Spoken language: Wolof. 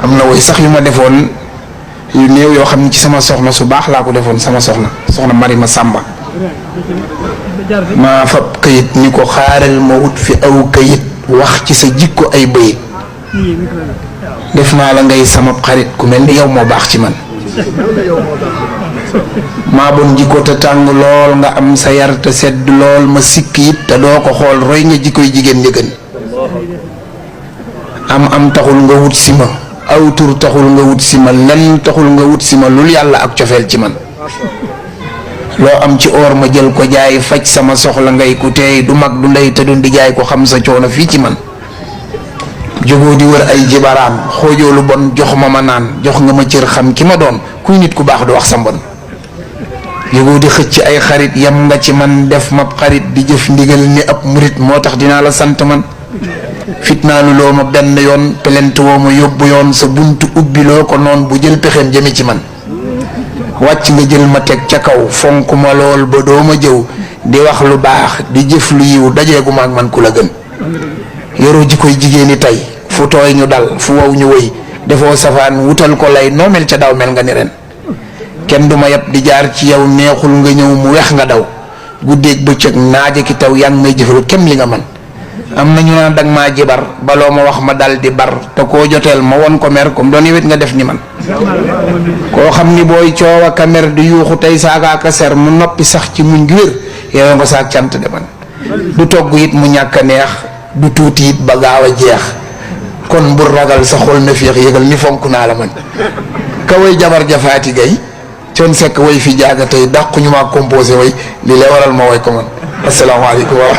am na woy sax yu ma defoon yu néew yoo xam ne ci sama soxna su baax laa ko defoon sama soxna Marima Samba maa fab kayit ni ko xaaral ma wut fi aw kayit wax ci sa jikko ay bayit def naa la ngay sama xarit ku mel ni yow moo baax ci man maa bon jikko te tàng lool nga am sa yar te sedd lool ma sikk it te doo ko xool roy nga jikkoy jigéen ñi gën am taxul nga wut si ma aw tur taxul nga wut si ma lenn taxul nga wut si ma lul yàlla ak cofeel ci man loo am ci or ma jël ko jaay faj sama soxla ngay ku teey du mag du ndey te du di jaay ko xam sa coono fii ci man jógoo di wër ay jibaraam xoojoo lu bon jox ma naan jox nga ma cër xam ki ma doon kuy nit ku baax du wax sa mbon jógoo di xëcc ay xarit yam nga ci man def ma xarit di jëf ndigal ni ab murit moo tax dinaa la sant man fitnaalu loo ma benn yoon pelent woo ma yóbbu yoon sa buntu ubbi loo ko noon bu jël pexeem jëme ci man wàcc nga jël ma teg ca kaw fonk ma lool ba doo ma jëw di wax lu baax di jëf lu yiw dajeegu ma ak man ku la gën yoroo ji koy jigéeni tey fu tooy ñu dal fu wow ñu wëy defoo safaan wutal ko lay noo mel ca daw mel nga ni ren kenn du ma yab di jaar ci yow neexul nga ñëw mu wex nga daw guddeeg bëccëg naaje ki taw yaa ngi may jëfal kem li nga man am na ñu naan dag maa jibar baloo ma wax ma dal di bar te koo joteel ma won ko mer comme doon yewet nga def ni man koo xam ni booy coow a mer di yuuxu tey saagaaka ser mu noppi sax ci muñ gi wér yow nga saak cant de man du togg it mu ñàkk a neex du tuuti it ba gaaw a jeex kon bu ragal sa xol na féex yëgal ni fonk naa la man ka way jabar jafaati gay coon sekk way fi jaaga tey dàqu ñu maa composé way li lay waral ma way ko man asalaamaaleykum wa